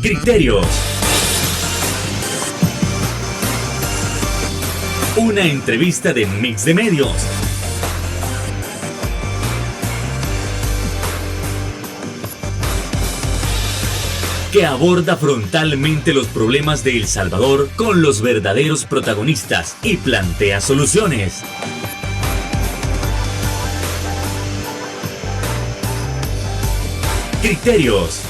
Criterios. Una entrevista de Mix de Medios. Que aborda frontalmente los problemas de El Salvador con los verdaderos protagonistas y plantea soluciones. Criterios.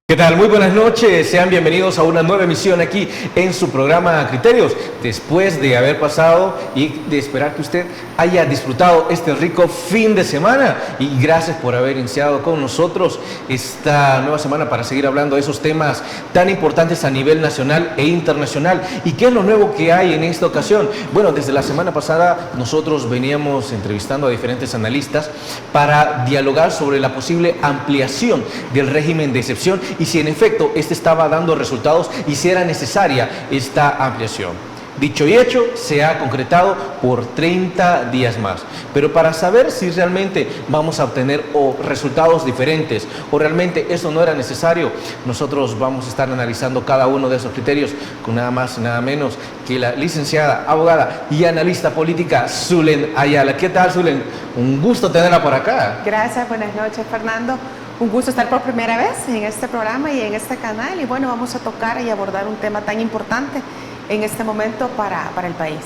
¿Qué tal? Muy buenas noches, sean bienvenidos a una nueva emisión aquí en su programa Criterios. Después de haber pasado y de esperar que usted haya disfrutado este rico fin de semana, y gracias por haber iniciado con nosotros esta nueva semana para seguir hablando de esos temas tan importantes a nivel nacional e internacional. ¿Y qué es lo nuevo que hay en esta ocasión? Bueno, desde la semana pasada nosotros veníamos entrevistando a diferentes analistas para dialogar sobre la posible ampliación del régimen de excepción y si en efecto este estaba dando resultados y si era necesaria esta ampliación. Dicho y hecho, se ha concretado por 30 días más. Pero para saber si realmente vamos a obtener resultados diferentes o realmente eso no era necesario, nosotros vamos a estar analizando cada uno de esos criterios con nada más y nada menos que la licenciada, abogada y analista política Zulen Ayala. ¿Qué tal, Zulen? Un gusto tenerla por acá. Gracias, buenas noches, Fernando. Un gusto estar por primera vez en este programa y en este canal. Y bueno, vamos a tocar y abordar un tema tan importante en este momento para el país.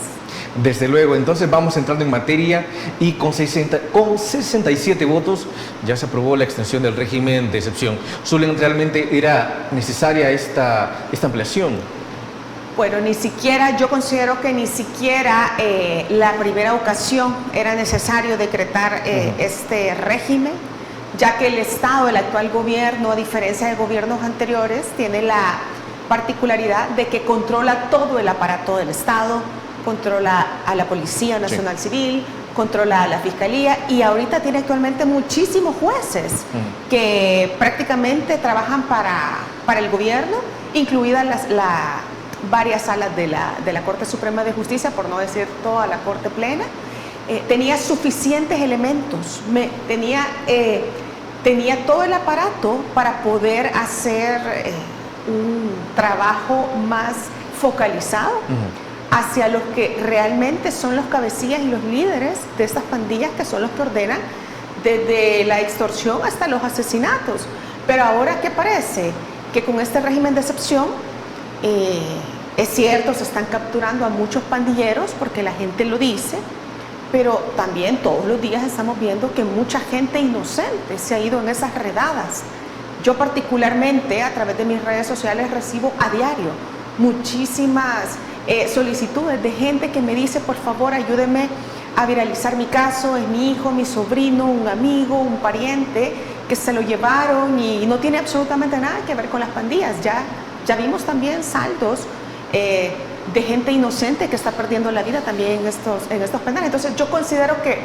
Desde luego, entonces vamos entrando en materia y con 67 votos ya se aprobó la extensión del régimen de excepción. ¿Zulen, realmente era necesaria esta ampliación? Bueno, yo considero que ni siquiera la primera ocasión era necesario decretar este régimen, ya que el Estado, el actual gobierno, a diferencia de gobiernos anteriores, tiene la particularidad de que controla todo el aparato del Estado, controla a la Policía Nacional Civil, controla a la Fiscalía y ahorita tiene actualmente muchísimos jueces que prácticamente trabajan para el gobierno, incluidas varias salas de la Corte Suprema de Justicia, por no decir toda la Corte Plena. Tenía suficientes elementos, tenía todo el aparato para poder hacer un trabajo más focalizado hacia los que realmente son los cabecillas y los líderes de estas pandillas, que son los que ordenan desde la extorsión hasta los asesinatos. Pero ahora, ¿qué parece? Que con este régimen de excepción, es cierto, se están capturando a muchos pandilleros porque la gente lo dice, pero también todos los días estamos viendo que mucha gente inocente se ha ido en esas redadas. Yo particularmente a través de mis redes sociales recibo a diario muchísimas solicitudes de gente que me dice: por favor, ayúdeme a viralizar mi caso, es mi hijo, mi sobrino, un amigo, un pariente que se lo llevaron y no tiene absolutamente nada que ver con las pandillas. Ya vimos también saldos de gente inocente que está perdiendo la vida también en estos penales. Entonces yo considero que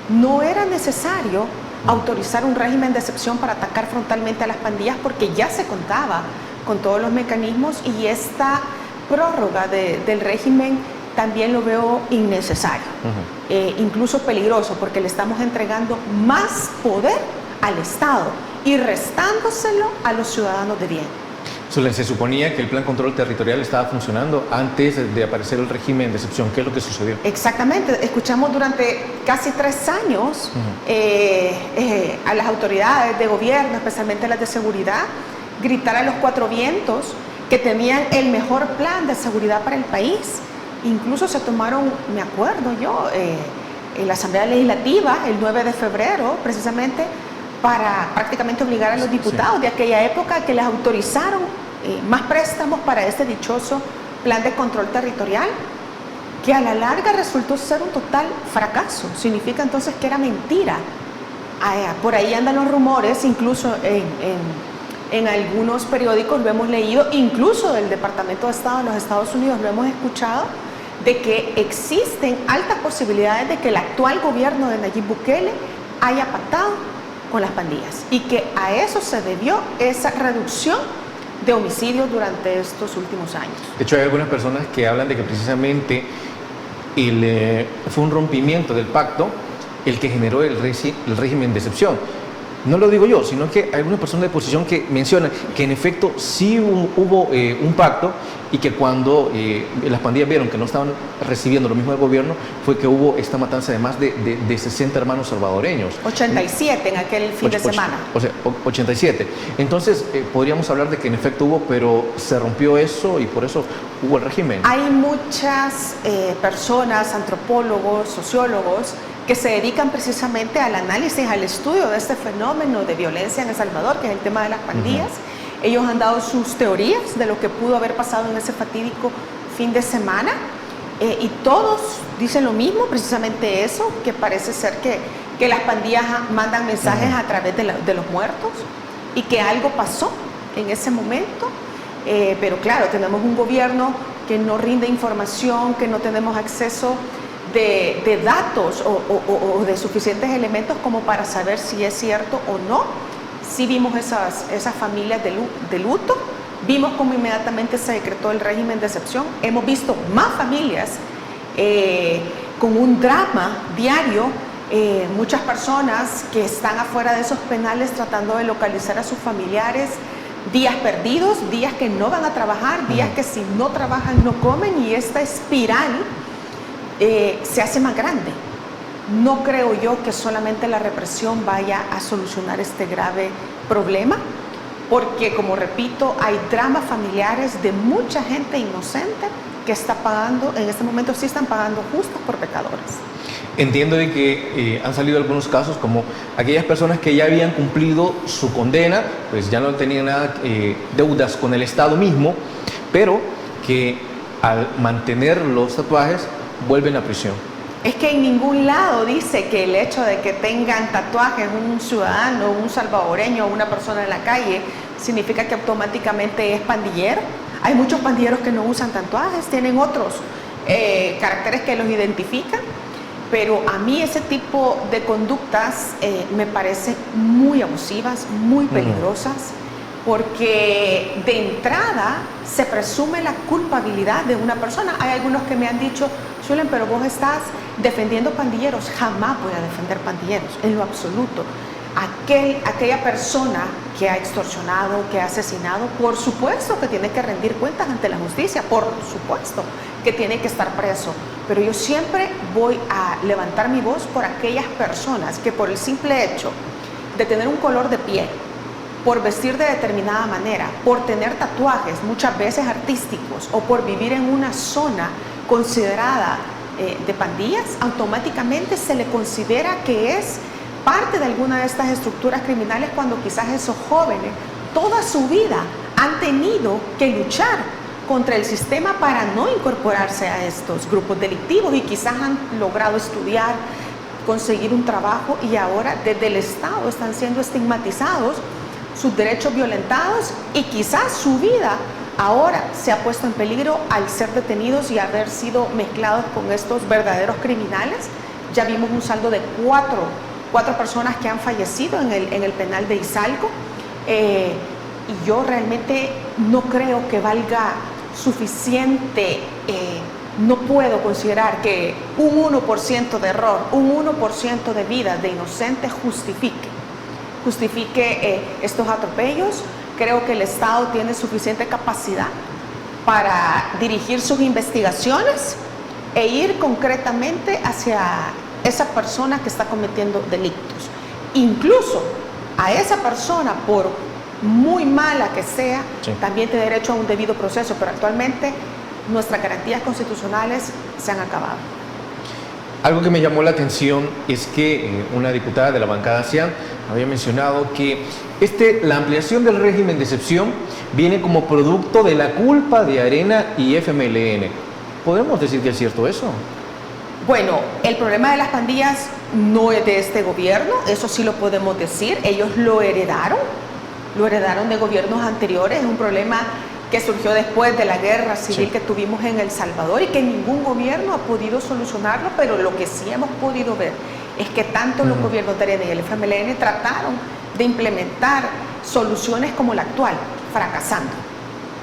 no era necesario autorizar un régimen de excepción para atacar frontalmente a las pandillas, porque ya se contaba con todos los mecanismos, y esta prórroga del régimen también lo veo innecesario, incluso peligroso, porque le estamos entregando más poder al Estado y restándoselo a los ciudadanos de bien. Se suponía que el plan control territorial estaba funcionando antes de aparecer el régimen de excepción. ¿Qué es lo que sucedió? Exactamente. Escuchamos durante casi 3 años a las autoridades de gobierno, especialmente las de seguridad, gritar a los 4 vientos que tenían el mejor plan de seguridad para el país. Incluso se tomaron, me acuerdo yo, en la Asamblea Legislativa el 9 de febrero, precisamente, para prácticamente obligar a los diputados de aquella época que les autorizaron más préstamos para este dichoso plan de control territorial, que a la larga resultó ser un total fracaso. Significa entonces que era mentira. Por ahí andan los rumores, incluso en algunos periódicos lo hemos leído, incluso del Departamento de Estado de los Estados Unidos lo hemos escuchado, de que existen altas posibilidades de que el actual gobierno de Nayib Bukele haya pactado con las pandillas y que a eso se debió esa reducción de homicidios durante estos últimos años. De hecho, hay algunas personas que hablan de que precisamente fue un rompimiento del pacto el que generó el régimen de excepción. no lo digo yo, sino que hay algunas personas de posición que mencionan que en efecto sí hubo un pacto y que cuando las pandillas vieron que no estaban recibiendo lo mismo del gobierno, fue que hubo esta matanza de más de 60 hermanos salvadoreños. 87 en aquel fin de semana. O sea, 87. Entonces, podríamos hablar de que en efecto hubo, pero se rompió eso y por eso hubo el régimen. Hay muchas personas, antropólogos, sociólogos, que se dedican precisamente al análisis, al estudio de este fenómeno de violencia en El Salvador, que es el tema de las pandillas. Ellos han dado sus teorías de lo que pudo haber pasado en ese fatídico fin de semana y todos dicen lo mismo, precisamente eso, que parece ser que las pandillas mandan mensajes a través de los muertos y que algo pasó en ese momento, pero claro, tenemos un gobierno que no rinde información, que no tenemos acceso de datos o de suficientes elementos como para saber si es cierto o no. Sí vimos esas familias de luto, vimos cómo inmediatamente se decretó el régimen de excepción, hemos visto más familias con un drama diario, muchas personas que están afuera de esos penales tratando de localizar a sus familiares, días perdidos, días que no van a trabajar, días que si no trabajan no comen, y esta espiral se hace más grande. No creo yo que solamente la represión vaya a solucionar este grave problema, porque, como repito, hay dramas familiares de mucha gente inocente que está pagando, en este momento sí están pagando justos por pecadores. Entiendo de que han salido algunos casos como aquellas personas que ya habían cumplido su condena, pues ya no tenían nada, deudas con el Estado mismo, pero que al mantener los tatuajes vuelven a prisión. Es que en ningún lado dice que el hecho de que tengan tatuajes un ciudadano, un salvadoreño o una persona en la calle significa que automáticamente es pandillero. Hay muchos pandilleros que no usan tatuajes, tienen otros caracteres que los identifican, pero a mí ese tipo de conductas me parecen muy abusivas, muy peligrosas, porque de entrada se presume la culpabilidad de una persona. Hay algunos que me han dicho: Xulen, pero vos estás defendiendo pandilleros. Jamás voy a defender pandilleros, en lo absoluto. Aquella persona que ha extorsionado, que ha asesinado, por supuesto que tiene que rendir cuentas ante la justicia, por supuesto que tiene que estar preso, pero yo siempre voy a levantar mi voz por aquellas personas que, por el simple hecho de tener un color de piel, por vestir de determinada manera, por tener tatuajes muchas veces artísticos o por vivir en una zona considerada de pandillas, automáticamente se le considera que es parte de alguna de estas estructuras criminales, cuando quizás esos jóvenes toda su vida han tenido que luchar contra el sistema para no incorporarse a estos grupos delictivos, y quizás han logrado estudiar, conseguir un trabajo, y ahora desde el Estado están siendo estigmatizados, sus derechos violentados, y quizás su vida ahora se ha puesto en peligro al ser detenidos y haber sido mezclados con estos verdaderos criminales. Ya vimos un saldo de cuatro personas que han fallecido en el penal de Izalco, y yo realmente no creo que valga suficiente, no puedo considerar que un 1% de error, un 1% de vidas de inocentes justifique estos atropellos. Creo que el Estado tiene suficiente capacidad para dirigir sus investigaciones e ir concretamente hacia esa persona que está cometiendo delitos. Incluso a esa persona, por muy mala que sea, sí, también tiene derecho a un debido proceso, pero actualmente nuestras garantías constitucionales se han acabado. Algo que me llamó la atención es que una diputada de la bancada CIAN había mencionado que la ampliación del régimen de excepción viene como producto de la culpa de Arena y FMLN. ¿Podemos decir que es cierto eso? Bueno, el problema de las pandillas no es de este gobierno, eso sí lo podemos decir. Ellos lo heredaron de gobiernos anteriores. Es un problema que surgió después de la guerra civil, sí, que tuvimos en El Salvador, y que ningún gobierno ha podido solucionarlo, pero lo que sí hemos podido ver es que tanto los gobiernos de Arena y el FMLN trataron de implementar soluciones como la actual, fracasando,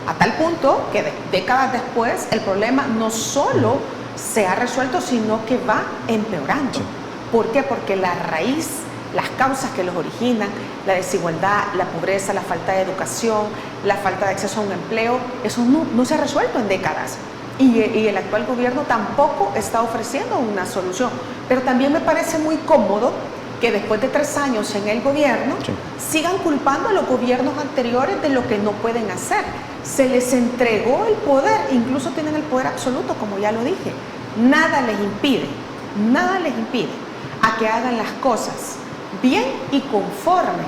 a tal punto que décadas después el problema no solo se ha resuelto, sino que va empeorando. Sí. ¿Por qué? Porque la raíz las causas que los originan, la desigualdad, la pobreza, la falta de educación, la falta de acceso a un empleo, eso no se ha resuelto en décadas. Y el actual gobierno tampoco está ofreciendo una solución. Pero también me parece muy cómodo que después de 3 años en el gobierno sigan culpando a los gobiernos anteriores de lo que no pueden hacer. Se les entregó el poder, incluso tienen el poder absoluto, como ya lo dije. Nada les impide a que hagan las cosas bien y conforme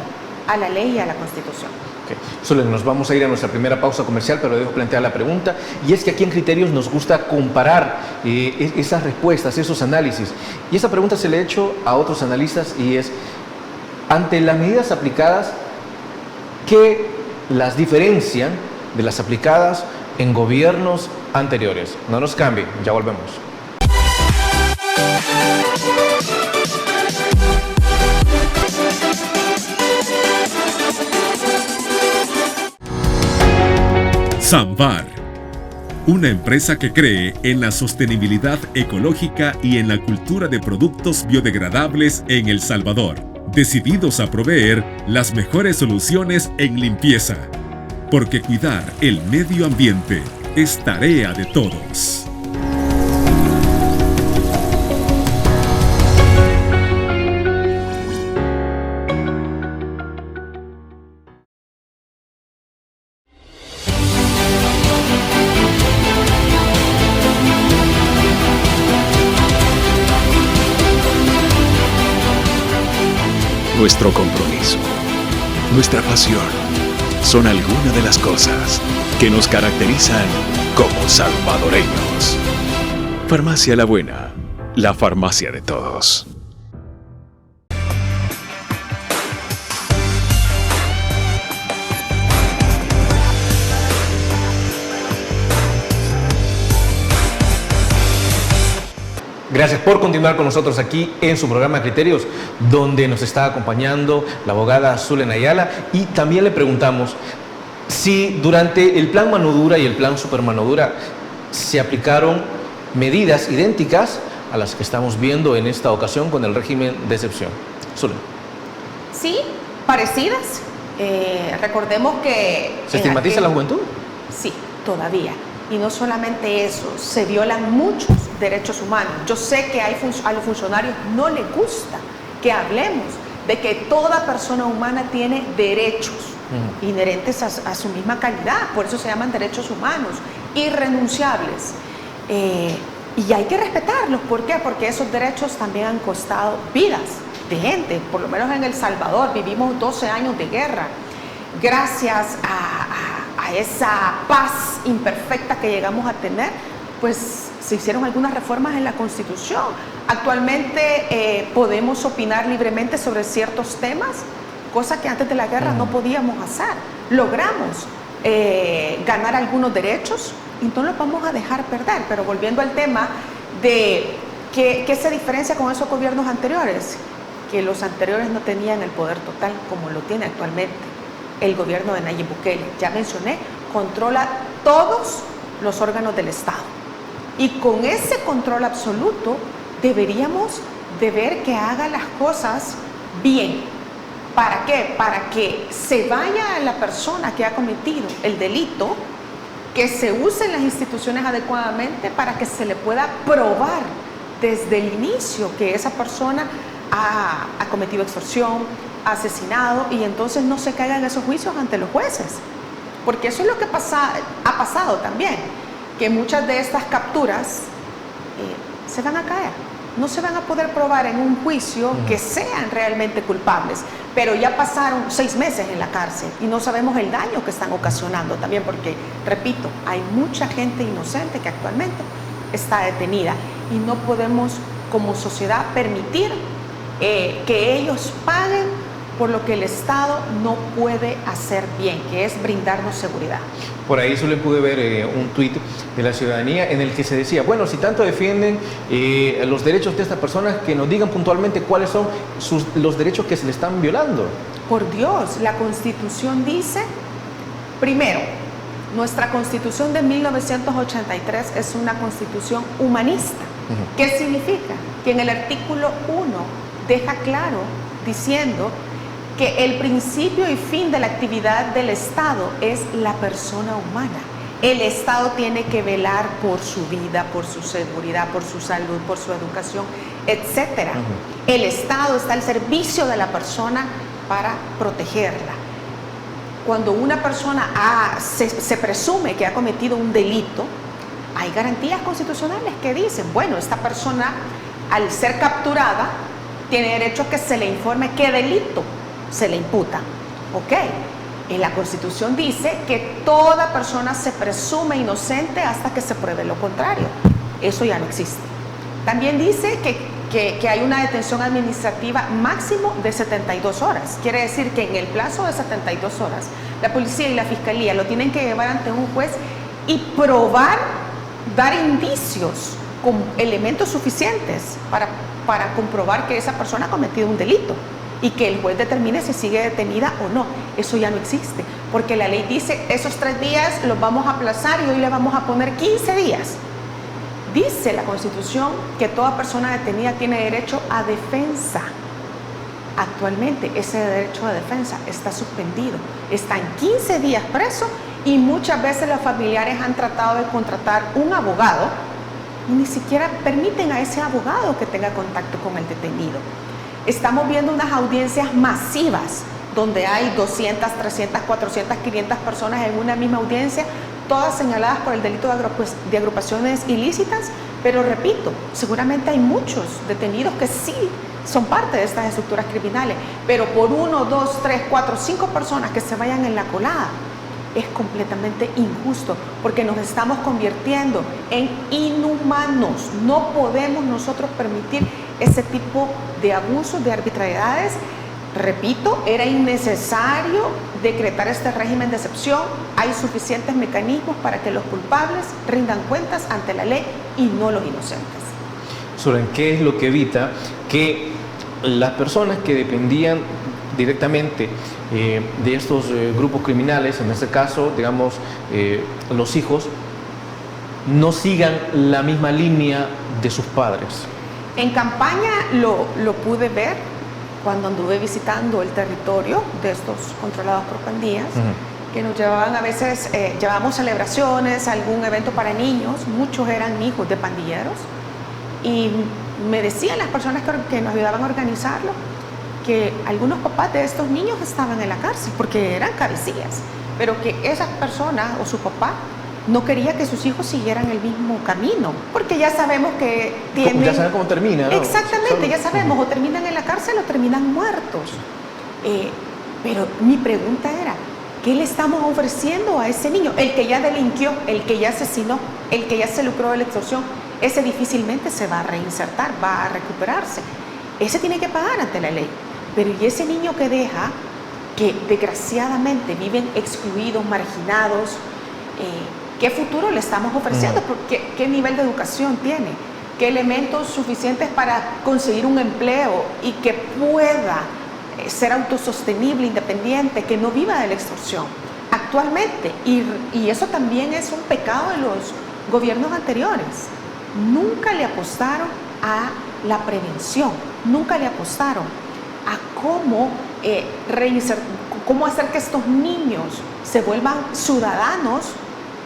a la ley y a la Constitución. Solo nos vamos a ir a nuestra primera pausa comercial, pero dejo plantear la pregunta, y es que aquí en Criterios nos gusta comparar esas respuestas, esos análisis, y esa pregunta se le ha hecho a otros analistas, y es, ante las medidas aplicadas, ¿qué las diferencian de las aplicadas en gobiernos anteriores? No nos cambie, ya volvemos. Samvar, una empresa que cree en la sostenibilidad ecológica y en la cultura de productos biodegradables en El Salvador, decididos a proveer las mejores soluciones en limpieza, porque cuidar el medio ambiente es tarea de todos. Nuestro compromiso, nuestra pasión, son algunas de las cosas que nos caracterizan como salvadoreños. Farmacia La Buena, la farmacia de todos. Gracias por continuar con nosotros aquí en su programa Criterios, donde nos está acompañando la abogada Zulen Ayala, y también le preguntamos si durante el plan mano dura y el plan super mano dura se aplicaron medidas idénticas a las que estamos viendo en esta ocasión con el régimen de excepción. Zulen. Sí, parecidas. Recordemos que... ¿Se estigmatiza la juventud? Sí, todavía. Y no solamente eso, se violan muchos derechos humanos. Yo sé que a los funcionarios no les gusta que hablemos de que toda persona humana tiene derechos inherentes a su misma calidad, por eso se llaman derechos humanos, irrenunciables. Y hay que respetarlos. ¿Por qué? Porque esos derechos también han costado vidas de gente. Por lo menos en El Salvador vivimos 12 años de guerra. Gracias a esa paz imperfecta que llegamos a tener, pues se hicieron algunas reformas en la Constitución. Actualmente podemos opinar libremente sobre ciertos temas, cosa que antes de la guerra no podíamos hacer. Logramos ganar algunos derechos y no los vamos a dejar perder. Pero volviendo al tema de qué se diferencia con esos gobiernos anteriores, que los anteriores no tenían el poder total como lo tiene actualmente el gobierno de Nayib Bukele. Ya mencioné, controla todos los órganos del Estado. Y con ese control absoluto deberíamos de ver que haga las cosas bien. ¿Para qué? Para que se vaya a la persona que ha cometido el delito, que se usen las instituciones adecuadamente para que se le pueda probar desde el inicio que esa persona ha cometido extorsión, ha asesinado, y entonces no se caigan esos juicios ante los jueces. Porque eso es lo que ha pasado también, que muchas de estas capturas se van a caer. No se van a poder probar en un juicio que sean realmente culpables, pero ya pasaron 6 meses en la cárcel y no sabemos el daño que están ocasionando también, porque, repito, hay mucha gente inocente que actualmente está detenida y no podemos como sociedad permitir que ellos paguen por lo que el Estado no puede hacer bien, que es brindarnos seguridad. Por ahí solo pude ver un tuit de la ciudadanía en el que se decía, bueno, si tanto defienden los derechos de estas personas, que nos digan puntualmente cuáles son los derechos que se le están violando. Por Dios, la Constitución dice, primero, nuestra Constitución de 1983 es una Constitución humanista. ¿Qué significa? Que en el artículo 1 deja claro diciendo que el principio y fin de la actividad del Estado es la persona humana. El Estado tiene que velar por su vida, por su seguridad, por su salud, por su educación, etc. El Estado está al servicio de la persona para protegerla. Cuando una persona se presume que ha cometido un delito, hay garantías constitucionales que dicen, bueno, esta persona al ser capturada tiene derecho a que se le informe qué delito se le imputa. Ok, en la Constitución dice que toda persona se presume inocente hasta que se pruebe lo contrario. Eso ya no existe. También dice que hay una detención administrativa máximo de 72 horas. Quiere decir que en el plazo de 72 horas, la policía y la fiscalía lo tienen que llevar ante un juez y probar, dar indicios con elementos suficientes para comprobar que esa persona ha cometido un delito y que el juez determine si sigue detenida o no. Eso ya no existe, porque la ley dice esos 3 días los vamos a aplazar y hoy le vamos a poner 15 días. Dice la Constitución que toda persona detenida tiene derecho a defensa. Actualmente ese derecho a defensa está suspendido, está en 15 días preso y muchas veces los familiares han tratado de contratar un abogado y ni siquiera permiten a ese abogado que tenga contacto con el detenido. Estamos viendo unas audiencias masivas donde hay 200, 300, 400, 500 personas en una misma audiencia, todas señaladas por el delito de agrupaciones ilícitas, pero repito, seguramente hay muchos detenidos que sí son parte de estas estructuras criminales, pero por 1, 2, 3, 4, 5 personas que se vayan en la colada, es completamente injusto, porque nos estamos convirtiendo en inhumanos. No podemos nosotros permitir ese tipo de abusos, de arbitrariedades. Repito, era innecesario decretar este régimen de excepción. Hay suficientes mecanismos para que los culpables rindan cuentas ante la ley y no los inocentes. Solen, ¿qué es lo que evita que las personas que dependían directamente de estos grupos criminales, en este caso, digamos, los hijos, no sigan la misma línea de sus padres? En campaña lo pude ver cuando anduve visitando el territorio de estos controlados por pandillas, que nos llevaban a veces, llevábamos celebraciones, algún evento para niños, muchos eran hijos de pandilleros, y me decían las personas que nos ayudaban a organizarlo, que algunos papás de estos niños estaban en la cárcel porque eran cabecillas, pero que esas personas o su papá no quería que sus hijos siguieran el mismo camino, porque ya sabemos que tienen... Ya saben cómo termina, ¿no? Exactamente, ya sabemos, o terminan en la cárcel o terminan muertos. Pero mi pregunta era, ¿qué le estamos ofreciendo a ese niño? El que ya delinquió, el que ya asesinó, el que ya se lucró de la extorsión, ese difícilmente se va a reinsertar, va a recuperarse. Ese tiene que pagar ante la ley. Pero ¿y ese niño que deja, que desgraciadamente viven excluidos, marginados? ¿Qué futuro le estamos ofreciendo? ¿Qué nivel de educación tiene? ¿Qué elementos suficientes para conseguir un empleo y que pueda ser autosostenible, independiente, que no viva de la extorsión? Actualmente, y eso también es un pecado de los gobiernos anteriores, nunca le apostaron a la prevención, nunca le apostaron a cómo hacer que estos niños se vuelvan ciudadanos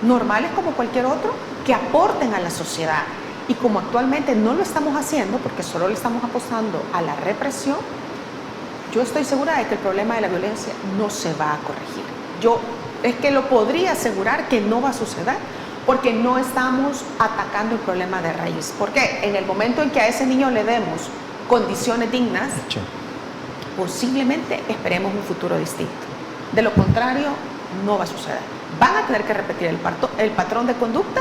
normales como cualquier otro, que aporten a la sociedad. Y como actualmente no lo estamos haciendo, porque solo le estamos apostando a la represión, yo estoy segura de que el problema de la violencia no se va a corregir. Yo es que lo podría asegurar que no va a suceder, porque no estamos atacando el problema de raíz. Porque en el momento en que a ese niño le demos condiciones dignas, posiblemente esperemos un futuro distinto. De lo contrario, no va a suceder. Van a tener que repetir el patrón de conducta,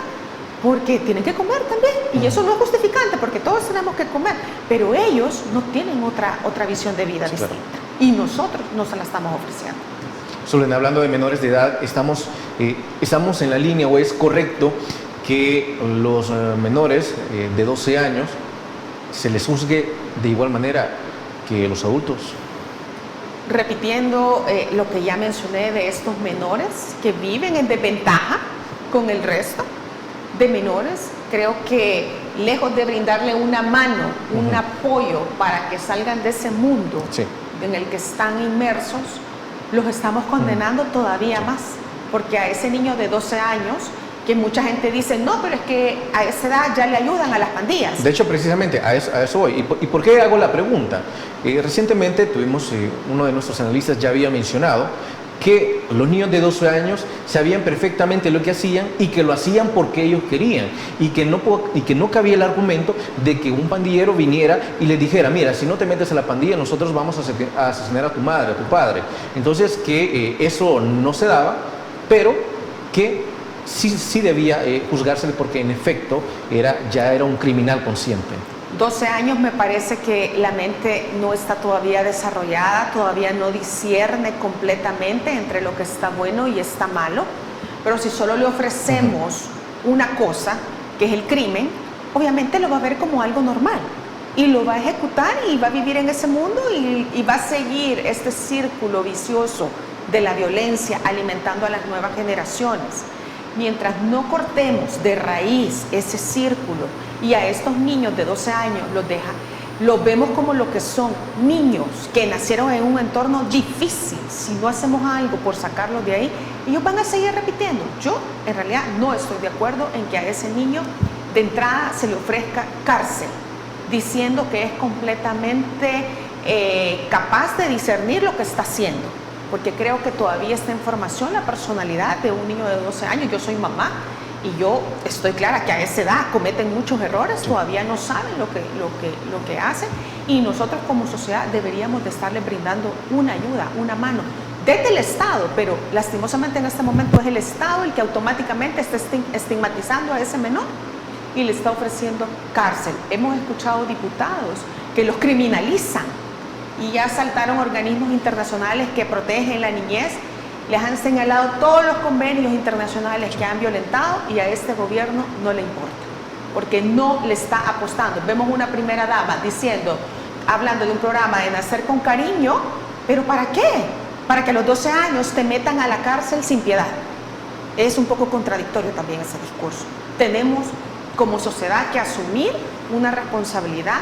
porque tienen que comer también, y eso no es justificante, porque todos tenemos que comer, pero ellos no tienen otra visión de vida distinta, y nosotros no se la estamos ofreciendo. Solen, hablando de menores de edad, estamos en la línea, o es correcto que los menores de 12 años se les juzgue de igual manera que los adultos. Repitiendo lo que ya mencioné de estos menores que viven en desventaja con el resto de menores, creo que lejos de brindarle una mano, un apoyo para que salgan de ese mundo en el que están inmersos, los estamos condenando todavía más, porque a ese niño de 12 años, que mucha gente dice, no, pero es que a esa edad ya le ayudan a las pandillas. De hecho, precisamente a eso voy. ¿Y por qué hago la pregunta? Recientemente tuvimos, uno de nuestros analistas ya había mencionado que los niños de 12 años sabían perfectamente lo que hacían y que lo hacían porque ellos querían, y que no cabía el argumento de que un pandillero viniera y les dijera, mira, si no te metes a la pandilla, nosotros vamos a asesinar a tu madre, a tu padre. Entonces, que eso no se daba, pero que sí debía juzgársele porque en efecto ya era un criminal consciente. 12 años me parece que la mente no está todavía desarrollada, todavía no discierne completamente entre lo que está bueno y está malo, pero si solo le ofrecemos una cosa, que es el crimen, obviamente lo va a ver como algo normal y lo va a ejecutar y va a vivir en ese mundo y va a seguir este círculo vicioso de la violencia alimentando a las nuevas generaciones. Mientras no cortemos de raíz ese círculo y a estos niños de 12 años los vemos como lo que son, niños que nacieron en un entorno difícil, si no hacemos algo por sacarlos de ahí, ellos van a seguir repitiendo. Yo en realidad no estoy de acuerdo en que a ese niño de entrada se le ofrezca cárcel, diciendo que es completamente capaz de discernir lo que está haciendo, porque creo que todavía está en formación la personalidad de un niño de 12 años. Yo soy mamá y yo estoy clara que a esa edad cometen muchos errores, todavía no saben lo que hacen, y nosotros como sociedad deberíamos de estarles brindando una ayuda, una mano, desde el Estado, pero lastimosamente en este momento es el Estado el que automáticamente está estigmatizando a ese menor y le está ofreciendo cárcel. Hemos escuchado diputados que los criminalizan, y ya saltaron organismos internacionales que protegen la niñez, les han señalado todos los convenios internacionales que han violentado, y a este gobierno no le importa, porque no le está apostando. Vemos una primera dama hablando de un programa de nacer con cariño, pero ¿para qué? Para que a los 12 años te metan a la cárcel sin piedad. Es un poco contradictorio también ese discurso. Tenemos como sociedad que asumir una responsabilidad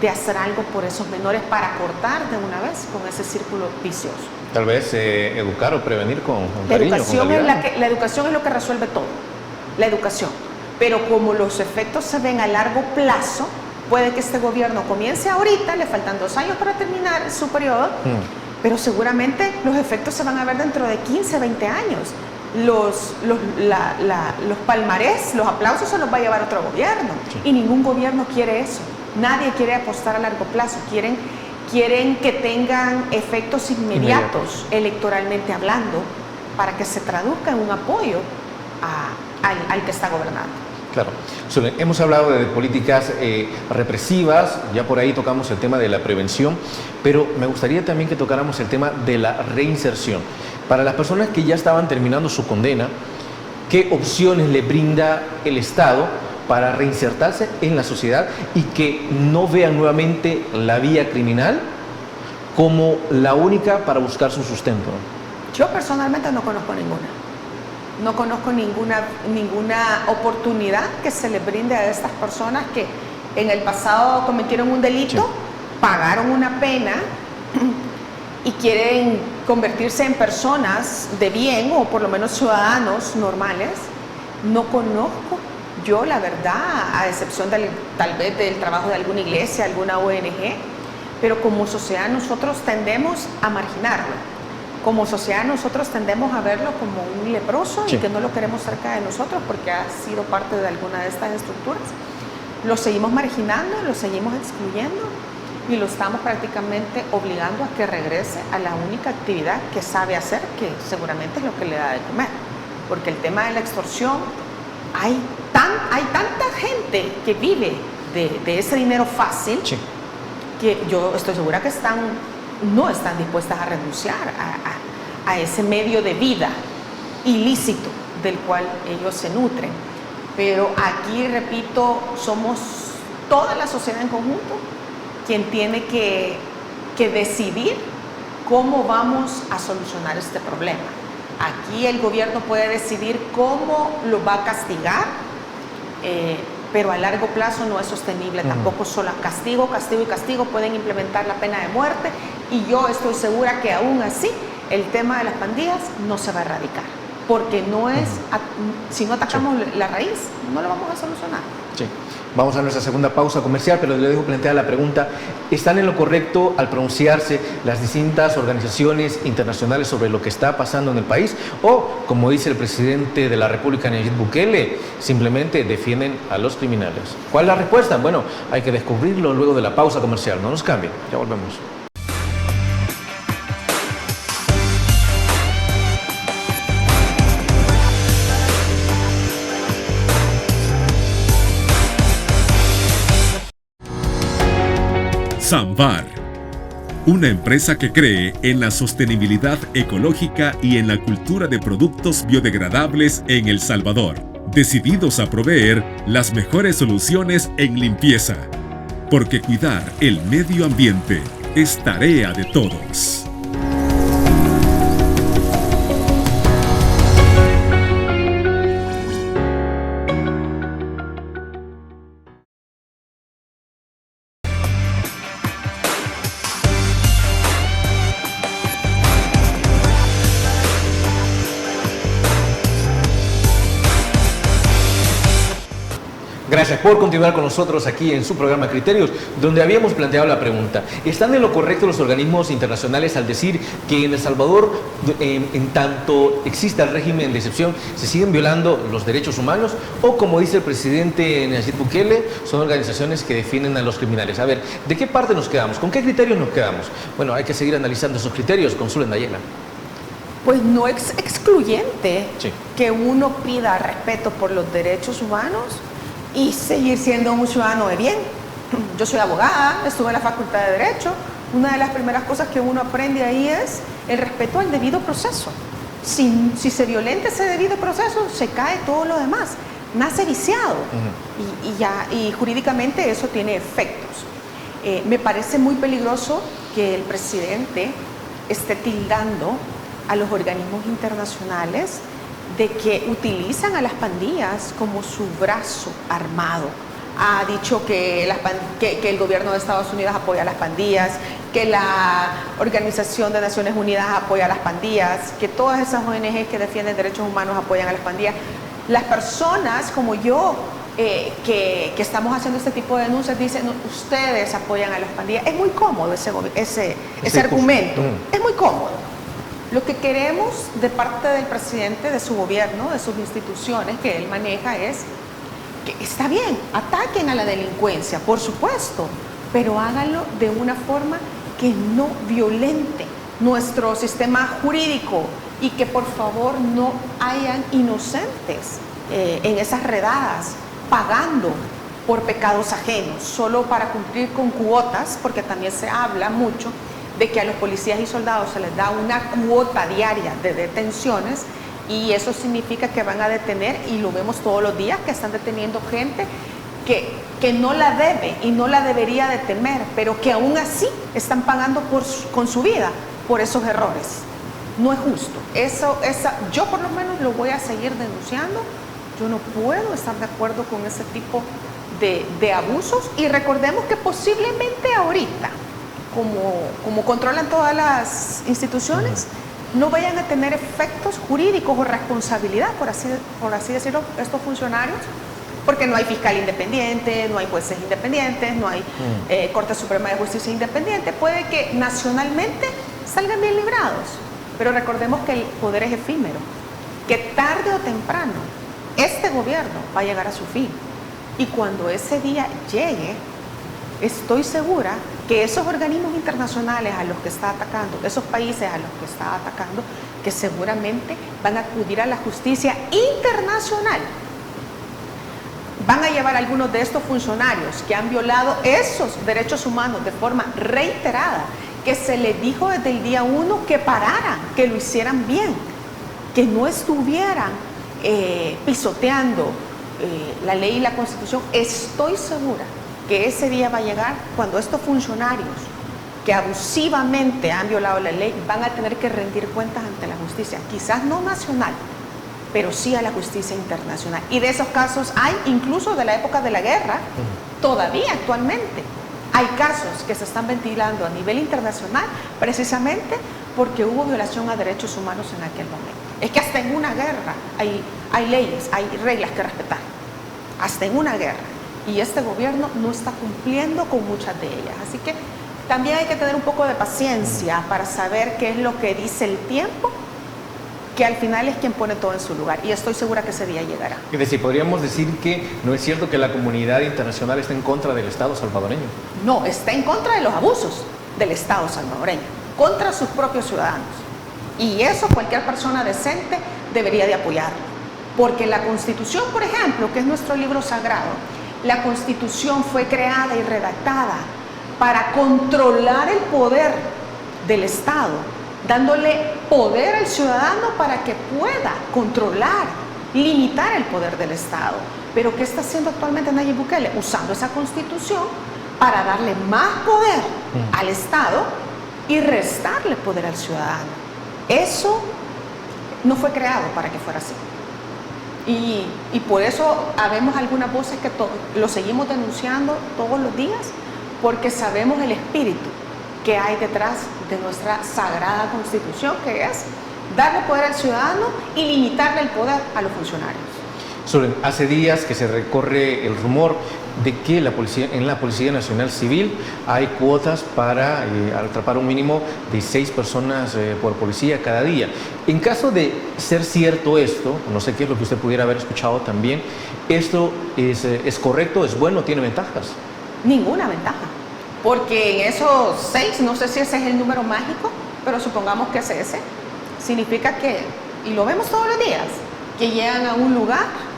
de hacer algo por esos menores para cortar de una vez con ese círculo vicioso. Tal vez educar o prevenir con La cariño, educación, con calidad. la educación es lo que resuelve todo, la educación. Pero como los efectos se ven a largo plazo, puede que este gobierno comience ahorita, le faltan 2 años para terminar su periodo, pero seguramente los efectos se van a ver dentro de 15, 20 años. Los palmarés, los aplausos se los va a llevar otro gobierno, y ningún gobierno quiere eso. Nadie quiere apostar a largo plazo, quieren que tengan efectos inmediatos electoralmente hablando, para que se traduzca en un apoyo al que está gobernando. Claro. Hemos hablado de políticas represivas, ya por ahí tocamos el tema de la prevención, pero me gustaría también que tocáramos el tema de la reinserción. Para las personas que ya estaban terminando su condena, ¿qué opciones le brinda el Estado para reinsertarse en la sociedad y que no vean nuevamente la vía criminal como la única para buscar su sustento? Yo personalmente no conozco ninguna. No conozco ninguna oportunidad que se les brinde a estas personas que en el pasado cometieron un delito, pagaron una pena y quieren convertirse en personas de bien, o por lo menos ciudadanos normales. No conozco. Yo, la verdad, a excepción tal vez del trabajo de alguna iglesia, alguna ONG, pero como sociedad nosotros tendemos a marginarlo. Como sociedad nosotros tendemos a verlo como un leproso y que no lo queremos cerca de nosotros porque ha sido parte de alguna de estas estructuras. Lo seguimos marginando, lo seguimos excluyendo y lo estamos prácticamente obligando a que regrese a la única actividad que sabe hacer, que seguramente es lo que le da de comer. Porque el tema de la extorsión, hay tanta gente que vive de ese dinero fácil, que yo estoy segura que no están dispuestas a renunciar a ese medio de vida ilícito del cual ellos se nutren. Pero aquí, repito, somos toda la sociedad en conjunto quien tiene que decidir cómo vamos a solucionar este problema. Aquí el gobierno puede decidir cómo lo va a castigar, pero a largo plazo no es sostenible. Tampoco solo castigo, castigo y castigo pueden implementar la pena de muerte, y yo estoy segura que aún así el tema de las pandillas no se va a erradicar, porque no es, si no atacamos la raíz, no lo vamos a solucionar. Sí. Vamos a nuestra segunda pausa comercial, pero le dejo planteada la pregunta: ¿están en lo correcto al pronunciarse las distintas organizaciones internacionales sobre lo que está pasando en el país? O, como dice el presidente de la República, Nayib Bukele, simplemente defienden a los criminales? ¿Cuál es la respuesta? Bueno, hay que descubrirlo luego de la pausa comercial. No nos cambien, ya volvemos. Samvar, una empresa que cree en la sostenibilidad ecológica y en la cultura de productos biodegradables en El Salvador, decididos a proveer las mejores soluciones en limpieza, porque cuidar el medio ambiente es tarea de todos. Gracias por continuar con nosotros aquí en su programa Criterios, donde habíamos planteado la pregunta: ¿están en lo correcto los organismos internacionales al decir que en El Salvador, en tanto exista el régimen de excepción, se siguen violando los derechos humanos? O, como dice el presidente Nayib Bukele, son organizaciones que defienden a los criminales. A ver, ¿de qué parte nos quedamos? ¿Con qué criterios nos quedamos? Bueno, hay que seguir analizando esos criterios con Zulen Nayela. Pues no es excluyente Sí. que uno pida respeto por los derechos humanos y seguir siendo un ciudadano de bien. Yo soy abogada, estuve en la Facultad de Derecho. Una de las primeras cosas que uno aprende ahí es el respeto al debido proceso. Si se violenta ese debido proceso, se cae todo lo demás. Nace viciado. Y jurídicamente eso tiene efectos. Me parece muy peligroso que el presidente esté tildando a los organismos internacionales de que utilizan a las pandillas como su brazo armado. Ha dicho que el gobierno de Estados Unidos apoya a las pandillas, que la Organización de Naciones Unidas apoya a las pandillas, que todas esas ONG que defienden derechos humanos apoyan a las pandillas. Las personas como yo, que estamos haciendo este tipo de denuncias, dicen: no, ustedes apoyan a las pandillas. Es muy cómodo ese argumento, es muy cómodo. Lo que queremos de parte del presidente, de su gobierno, de sus instituciones que él maneja, es que está bien, ataquen a la delincuencia, por supuesto, pero háganlo de una forma que no violente nuestro sistema jurídico y que por favor no hayan inocentes en esas redadas pagando por pecados ajenos, solo para cumplir con cuotas, porque también se habla mucho de que a los policías y soldados se les da una cuota diaria de detenciones, y eso significa que van a detener, y lo vemos todos los días, que están deteniendo gente que no la debe y no la debería de temer, pero que aún así están pagando con su vida por esos errores. No es justo. Yo por lo menos lo voy a seguir denunciando. Yo no puedo estar de acuerdo con ese tipo de abusos, y recordemos que posiblemente ahorita, como controlan todas las instituciones, no vayan a tener efectos jurídicos o responsabilidad, por así decirlo, estos funcionarios, porque no hay fiscal independiente, no hay jueces independientes, no hay Corte Suprema de Justicia independiente. Puede que nacionalmente salgan bien librados, pero recordemos que el poder es efímero, que tarde o temprano este gobierno va a llegar a su fin, y cuando ese día llegue, estoy segura que esos organismos internacionales a los que está atacando, esos países a los que está atacando, que seguramente van a acudir a la justicia internacional, van a llevar a algunos de estos funcionarios que han violado esos derechos humanos de forma reiterada, que se les dijo desde el día 1 que pararan, que lo hicieran bien, que no estuvieran pisoteando la ley y la Constitución. Estoy segura que ese día va a llegar cuando estos funcionarios que abusivamente han violado la ley van a tener que rendir cuentas ante la justicia, quizás no nacional, pero sí a la justicia internacional. Y de esos casos hay, incluso de la época de la guerra, todavía actualmente. Hay casos que se están ventilando a nivel internacional precisamente porque hubo violación a derechos humanos en aquel momento. Es que hasta en una guerra hay leyes, hay reglas que respetar. Hasta en una guerra. Y este gobierno no está cumpliendo con muchas de ellas. Así que también hay que tener un poco de paciencia para saber qué es lo que dice el tiempo, que al final es quien pone todo en su lugar. Y estoy segura que ese día llegará. Es decir, podríamos decir que no es cierto que la comunidad internacional está en contra del Estado salvadoreño. No, está en contra de los abusos del Estado salvadoreño, contra sus propios ciudadanos. Y eso cualquier persona decente debería de apoyarlo. Porque la Constitución, por ejemplo, que es nuestro libro sagrado, la Constitución fue creada y redactada para controlar el poder del Estado, dándole poder al ciudadano para que pueda controlar, limitar el poder del Estado. Pero ¿qué está haciendo actualmente Nayib Bukele? Usando esa Constitución para darle más poder al Estado y restarle poder al ciudadano. Eso no fue creado para que fuera así. Y por eso habemos algunas voces que lo seguimos denunciando todos los días, porque sabemos el espíritu que hay detrás de nuestra sagrada Constitución, que es darle poder al ciudadano y limitarle el poder a los funcionarios. Hace días que se recorre el rumor de que en la Policía Nacional Civil hay cuotas para atrapar un mínimo de 6 personas por policía cada día. En caso de ser cierto esto, no sé qué es lo que usted pudiera haber escuchado también, ¿esto es correcto, es bueno, tiene ventajas? Ninguna ventaja, porque en esos 6, no sé si ese es el número mágico, pero supongamos que es ese, significa que, y lo vemos todos los días, que llegan a un lugar.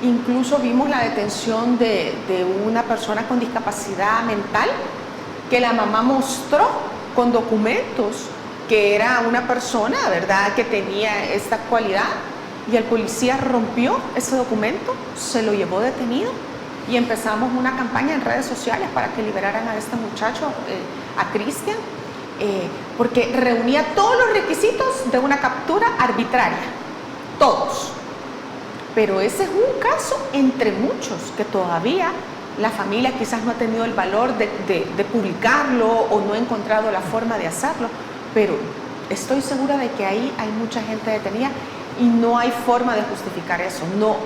Incluso vimos la detención de una persona con discapacidad mental que la mamá mostró con documentos que era una persona, ¿verdad?, que tenía esta cualidad, y el policía rompió ese documento, se lo llevó detenido y empezamos una campaña en redes sociales para que liberaran a este muchacho, a Cristian, porque reunía todos los requisitos de una captura arbitraria, todos. Pero ese es un caso entre muchos que todavía la familia quizás no ha tenido el valor de publicarlo o no ha encontrado la forma de hacerlo, pero estoy segura de que ahí hay mucha gente detenida y no hay forma de justificar eso. No,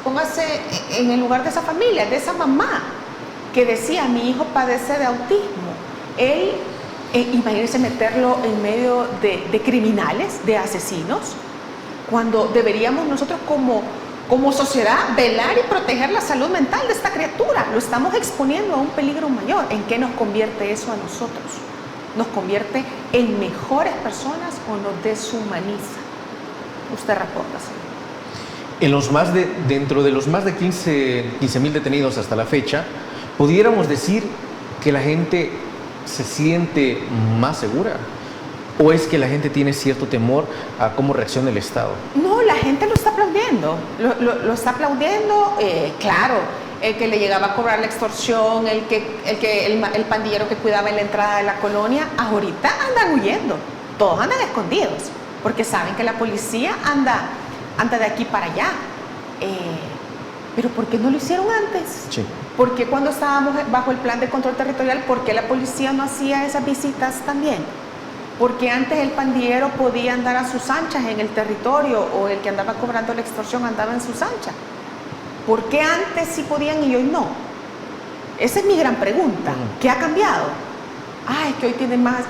póngase en el lugar de esa familia, de esa mamá que decía: mi hijo padece de autismo. Él, imagínense meterlo en medio de criminales, de asesinos, cuando deberíamos nosotros como sociedad velar y proteger la salud mental de esta criatura. Lo estamos exponiendo a un peligro mayor. ¿En qué nos convierte eso a nosotros? ¿Nos convierte en mejores personas o nos deshumaniza? Usted responda. Dentro de los más de 15,000 detenidos hasta la fecha, ¿pudiéramos decir que la gente se siente más segura? ¿O es que la gente tiene cierto temor a cómo reacciona el Estado? No, la gente lo está aplaudiendo. Lo está aplaudiendo, claro. El que le llegaba a cobrar la extorsión, el pandillero que cuidaba en la entrada de la colonia, ahorita andan huyendo. Todos andan escondidos, porque saben que la policía anda de aquí para allá. Pero ¿por qué no lo hicieron antes? Sí. ¿Por qué cuando estábamos bajo el plan de control territorial, por qué la policía no hacía esas visitas también? Porque antes el pandillero podía andar a sus anchas en el territorio, o el que andaba cobrando la extorsión andaba en sus anchas. ¿Por qué antes sí podían y hoy no? Esa es mi gran pregunta. ¿Qué ha cambiado? Es que hoy tienen más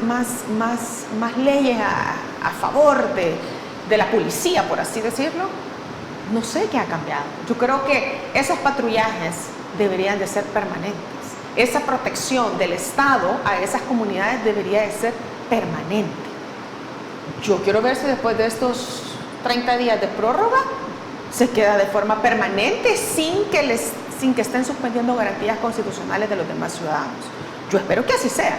leyes a favor de la policía, por así decirlo. No sé qué ha cambiado. Yo creo que esos patrullajes deberían de ser permanentes. Esa protección del Estado a esas comunidades debería de ser permanente. Yo quiero ver si después de estos 30 días de prórroga se queda de forma permanente sin que estén suspendiendo garantías constitucionales de los demás ciudadanos. Yo espero que así sea,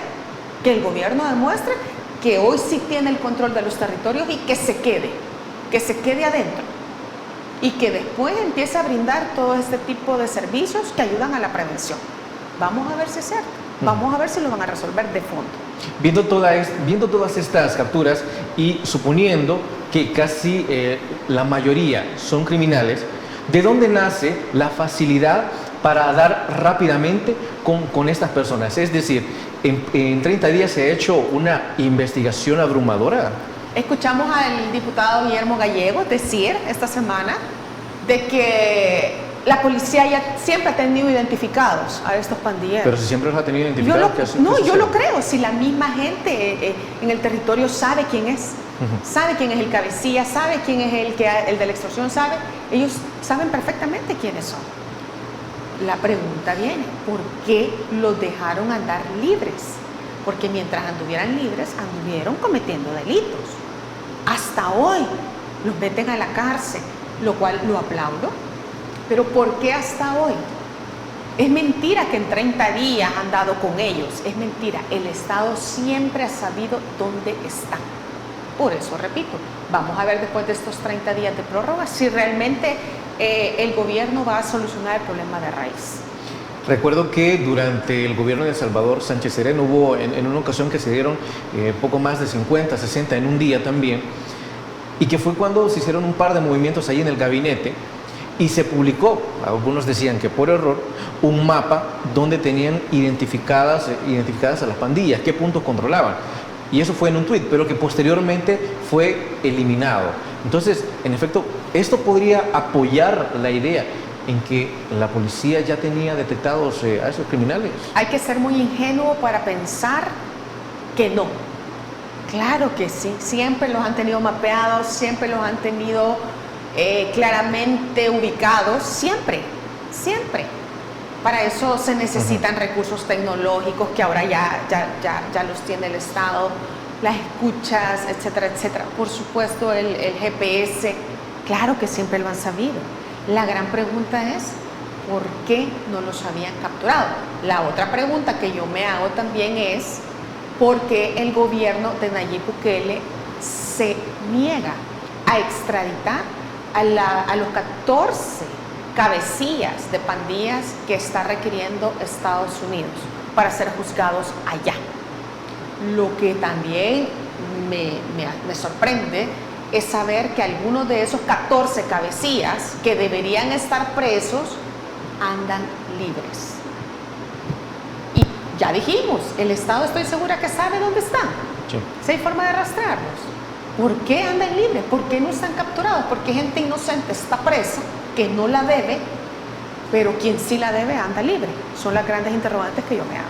que el gobierno demuestre que hoy sí tiene el control de los territorios y que se quede adentro, y que después empiece a brindar todo este tipo de servicios que ayudan a la prevención. Vamos a ver si es cierto. Vamos a ver si lo van a resolver de fondo. Viendo todas estas capturas y suponiendo que casi la mayoría son criminales, ¿de dónde nace la facilidad para dar rápidamente con estas personas? Es decir, en 30 días se ha hecho una investigación abrumadora. Escuchamos al diputado Guillermo Gallegos decir esta semana de que la policía ya siempre ha tenido identificados a estos pandilleros. Pero si siempre los ha tenido identificados, yo lo creo. Si la misma gente en el territorio sabe quién es, sabe quién es el cabecilla, sabe quién es el de la extorsión, ellos saben perfectamente quiénes son. La pregunta viene, ¿por qué los dejaron andar libres? Porque mientras anduvieran libres, anduvieron cometiendo delitos. Hasta hoy los meten a la cárcel, lo cual lo aplaudo. Pero ¿por qué hasta hoy? Es mentira que en 30 días han dado con ellos. Es mentira. El Estado siempre ha sabido dónde están. Por eso, repito, vamos a ver después de estos 30 días de prórroga si realmente el gobierno va a solucionar el problema de raíz. Recuerdo que durante el gobierno de Salvador Sánchez Sereno hubo en una ocasión que se dieron poco más de 50, 60 en un día también, y que fue cuando se hicieron un par de movimientos ahí en el gabinete y se publicó, algunos decían que por error, un mapa donde tenían identificadas a las pandillas, qué puntos controlaban. Y eso fue en un tuit, pero que posteriormente fue eliminado. Entonces, en efecto, esto podría apoyar la idea en que la policía ya tenía detectados a esos criminales. Hay que ser muy ingenuo para pensar que no. Claro que sí, siempre los han tenido mapeados, siempre los han tenido claramente ubicados, siempre. Para eso se necesitan recursos tecnológicos que ahora ya los tiene el Estado, las escuchas, etcétera, etcétera. Por supuesto, el GPS, claro que siempre lo han sabido. La gran pregunta es, ¿por qué no los habían capturado? La otra pregunta que yo me hago también es, ¿por qué el gobierno de Nayib Bukele se niega a extraditar a los 14 cabecillas de pandillas que está requiriendo Estados Unidos para ser juzgados allá? Lo que también me sorprende es saber que algunos de esos 14 cabecillas que deberían estar presos andan libres. Y ya dijimos, el Estado estoy segura que sabe dónde están. Sí. Si hay forma de rastrearlos. ¿Por qué andan libres? ¿Por qué no están capturados? Porque gente inocente está presa, que no la debe, pero quien sí la debe anda libre. Son las grandes interrogantes que yo me hago.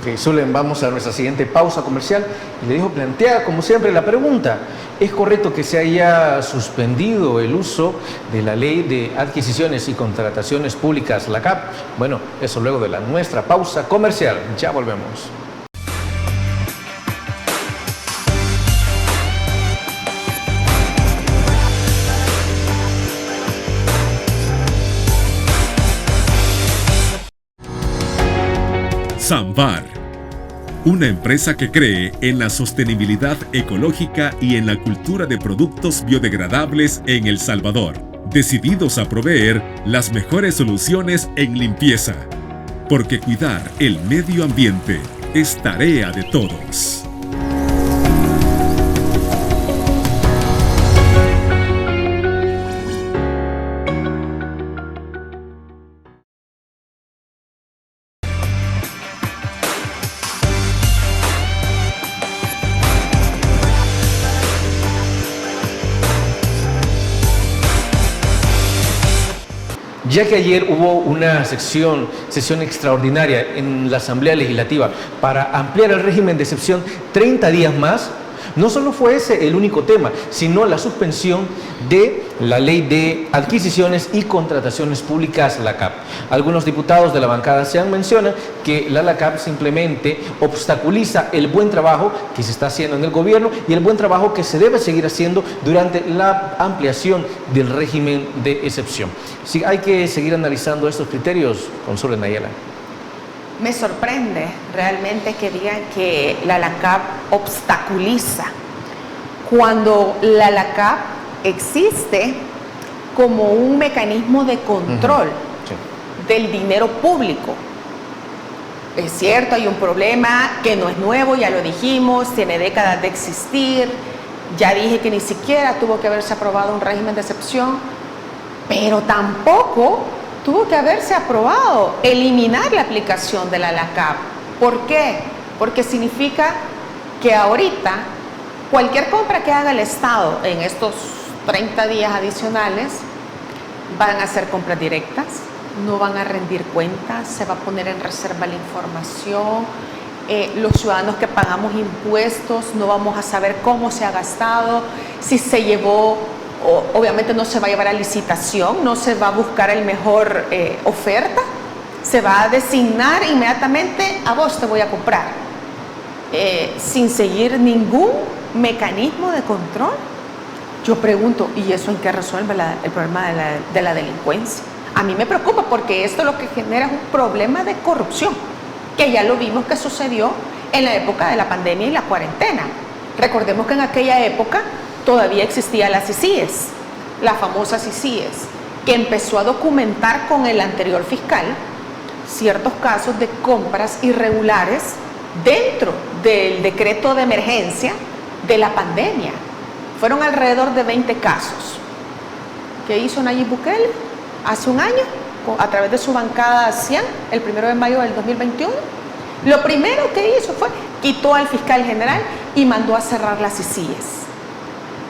Ok, Zulen, vamos a nuestra siguiente pausa comercial y le dejo planteada, como siempre, la pregunta. ¿Es correcto que se haya suspendido el uso de la Ley de Adquisiciones y Contrataciones Públicas, la CAP? Bueno, eso luego de nuestra pausa comercial. Ya volvemos. Samvar, una empresa que cree en la sostenibilidad ecológica y en la cultura de productos biodegradables en El Salvador, decididos a proveer las mejores soluciones en limpieza, porque cuidar el medio ambiente es tarea de todos. Ya que ayer hubo una sesión extraordinaria en la Asamblea Legislativa para ampliar el régimen de excepción 30 días más, no solo fue ese el único tema, sino la suspensión de la Ley de Adquisiciones y Contrataciones Públicas, la CAP. Algunos diputados de la bancada mencionan que la CAP simplemente obstaculiza el buen trabajo que se está haciendo en el gobierno y el buen trabajo que se debe seguir haciendo durante la ampliación del régimen de excepción. Sí, hay que seguir analizando estos criterios, Consuelo Nayela. Me sorprende realmente que digan que la LACAP obstaculiza, cuando la LACAP existe como un mecanismo de control del dinero público. Es cierto, hay un problema que no es nuevo, ya lo dijimos, tiene décadas de existir, Ya dije que ni siquiera tuvo que haberse aprobado un régimen de excepción, pero tampoco tuvo que haberse aprobado eliminar la aplicación de la LACAP. ¿Por qué? Porque significa que ahorita cualquier compra que haga el Estado en estos 30 días adicionales van a ser compras directas, no van a rendir cuentas, se va a poner en reserva la información. Los ciudadanos que pagamos impuestos no vamos a saber cómo se ha gastado, si se llevó, obviamente no se va a llevar a licitación, no se va a buscar el mejor oferta, se va a designar inmediatamente: a vos te voy a comprar, sin seguir ningún mecanismo de control. Yo pregunto, ¿y eso en qué resuelve el problema de la delincuencia? A mí me preocupa, porque esto lo que genera es un problema de corrupción, que ya lo vimos que sucedió en la época de la pandemia y la cuarentena. Recordemos que en aquella época todavía existía la CICIES, la famosa CICIES, que empezó a documentar con el anterior fiscal ciertos casos de compras irregulares dentro del decreto de emergencia de la pandemia. Fueron alrededor de 20 casos. ¿Qué hizo Nayib Bukele hace un año a través de su bancada 100, el 1 de mayo del 2021? Lo primero que hizo fue quitó al fiscal general y mandó a cerrar las CICIES.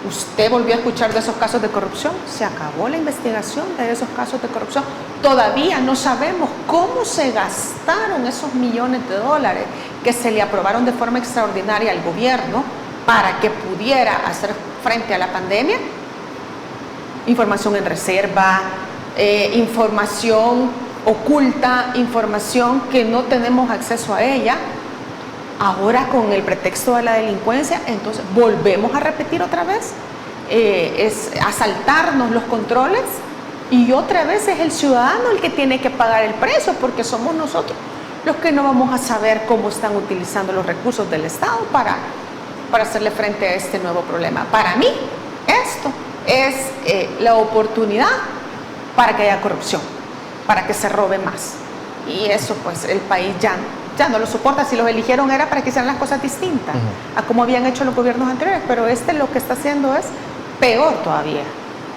¿Usted volvió a escuchar de esos casos de corrupción? Se acabó la investigación de esos casos de corrupción. Todavía no sabemos cómo se gastaron esos millones de dólares que se le aprobaron de forma extraordinaria al gobierno para que pudiera hacer frente a la pandemia. Información en reserva, información oculta, información que no tenemos acceso a ella. Ahora, con el pretexto de la delincuencia, entonces volvemos a repetir otra vez, es asaltarnos los controles, y otra vez es el ciudadano el que tiene que pagar el precio, porque somos nosotros los que no vamos a saber cómo están utilizando los recursos del Estado para hacerle frente a este nuevo problema. Para mí, esto es la oportunidad para que haya corrupción, para que se robe más. Y eso, pues, el país ya no lo soporta. Si los eligieron era para que hicieran las cosas distintas a como habían hecho los gobiernos anteriores, pero lo que está haciendo es peor todavía.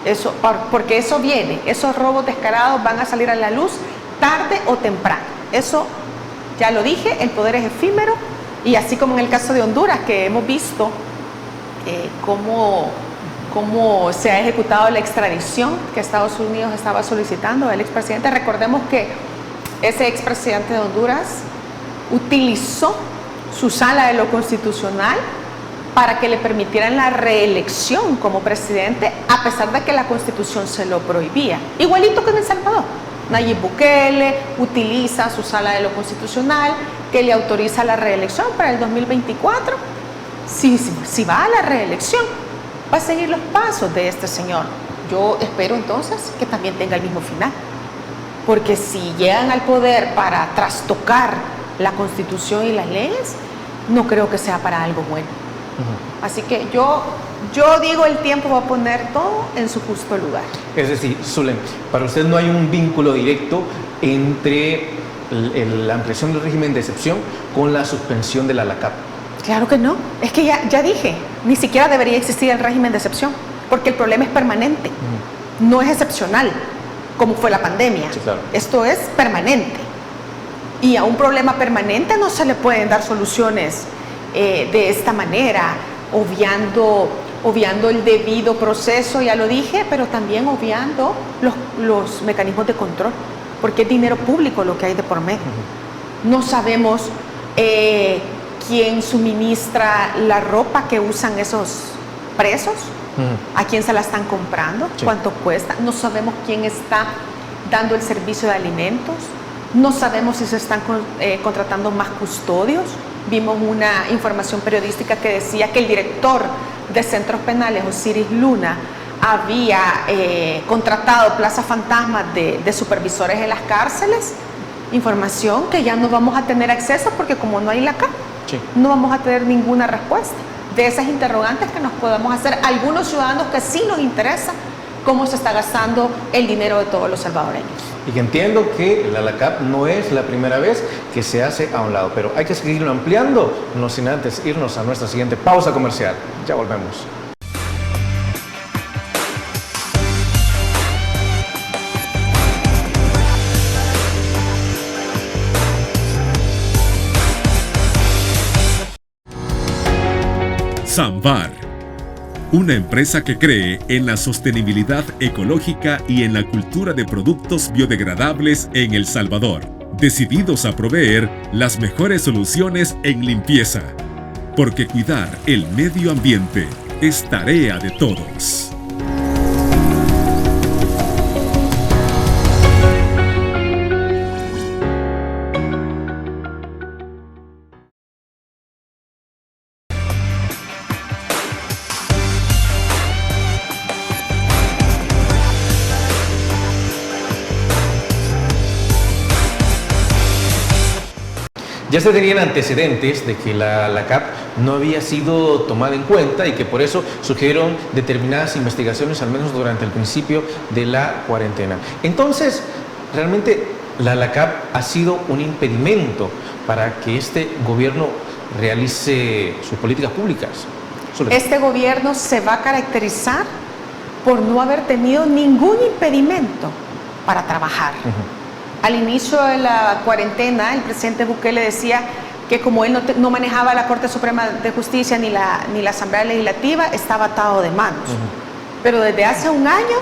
Eso, porque eso viene, esos robos descarados van a salir a la luz tarde o temprano. Eso, ya lo dije, el poder es efímero, y así como en el caso de Honduras, que hemos visto cómo se ha ejecutado la extradición que Estados Unidos estaba solicitando al expresidente. Recordemos que ese expresidente de Honduras utilizó su sala de lo constitucional para que le permitieran la reelección como presidente, a pesar de que la Constitución se lo prohibía. Igualito que en El Salvador. Nayib Bukele utiliza su sala de lo constitucional que le autoriza la reelección para el 2024. Si va a la reelección, va a seguir los pasos de este señor. Yo espero entonces que también tenga el mismo final, porque si llegan al poder para trastocar la Constitución y las leyes, no creo que sea para algo bueno. Así que yo digo, el tiempo va a poner todo en su justo lugar. Es decir, Zulem, para usted no hay un vínculo directo entre la ampliación del régimen de excepción con la suspensión de la LACAP. Claro que no. Es que ya dije, ni siquiera debería existir el régimen de excepción, porque el problema es permanente, no es excepcional, como fue la pandemia. Sí, claro. Esto es permanente. Y a un problema permanente no se le pueden dar soluciones de esta manera, obviando el debido proceso, ya lo dije, pero también obviando los mecanismos de control, porque es dinero público lo que hay de por medio. No sabemos quién suministra la ropa que usan esos presos, a quién se la están comprando, cuánto cuesta. No sabemos quién está dando el servicio de alimentos. No sabemos si se están contratando más custodios. Vimos una información periodística que decía que el director de centros penales, Osiris Luna, había contratado plazas fantasmas de supervisores en las cárceles. Información que ya no vamos a tener acceso, porque como no hay la CAP, no vamos a tener ninguna respuesta de esas interrogantes que nos podemos hacer algunos ciudadanos que sí nos interesa cómo se está gastando el dinero de todos los salvadoreños. Y que entiendo que la LACAP no es la primera vez que se hace a un lado, pero hay que seguirlo ampliando, no sin antes irnos a nuestra siguiente pausa comercial. Ya volvemos. Samvar, una empresa que cree en la sostenibilidad ecológica y en la cultura de productos biodegradables en El Salvador, decididos a proveer las mejores soluciones en limpieza, porque cuidar el medio ambiente es tarea de todos. Ya se tenían antecedentes de que la CAP no había sido tomada en cuenta y que por eso surgieron determinadas investigaciones, al menos durante el principio de la cuarentena. Entonces, realmente la CAP ha sido un impedimento para que este gobierno realice sus políticas públicas. Este gobierno se va a caracterizar por no haber tenido ningún impedimento para trabajar. Al inicio de la cuarentena, el presidente Bukele decía que como él no manejaba la Corte Suprema de Justicia ni la Asamblea Legislativa, estaba atado de manos. Pero desde hace un año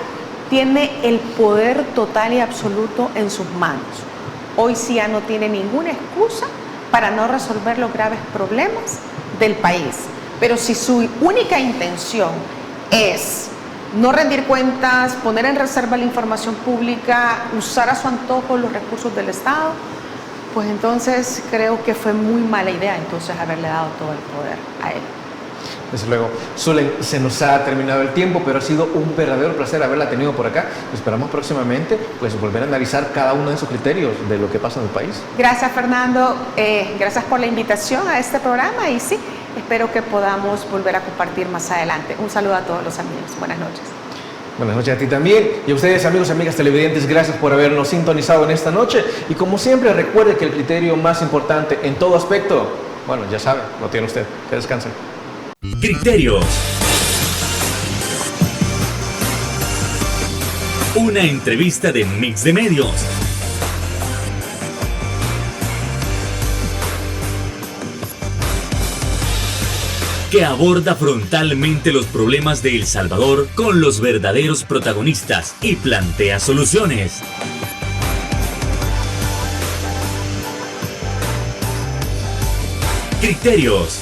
tiene el poder total y absoluto en sus manos. Hoy sí ya no tiene ninguna excusa para no resolver los graves problemas del país. Pero si su única intención es no rendir cuentas, poner en reserva la información pública, usar a su antojo los recursos del Estado, pues entonces creo que fue muy mala idea entonces haberle dado todo el poder a él. Desde luego. Zulen, se nos ha terminado el tiempo, pero ha sido un verdadero placer haberla tenido por acá. Esperamos próximamente pues volver a analizar cada uno de sus criterios de lo que pasa en el país. Gracias, Fernando. Gracias por la invitación a este programa y sí, espero que podamos volver a compartir más adelante. Un saludo a todos los amigos. Buenas noches. Buenas noches a ti también. Y a ustedes, amigos y amigas televidentes, gracias por habernos sintonizado en esta noche. Y como siempre, recuerde que el criterio más importante en todo aspecto, bueno, ya sabe, lo tiene usted. Que descansen. Criterios. Una entrevista de Mix de Medios. Que aborda frontalmente los problemas de El Salvador con los verdaderos protagonistas y plantea soluciones. Criterios.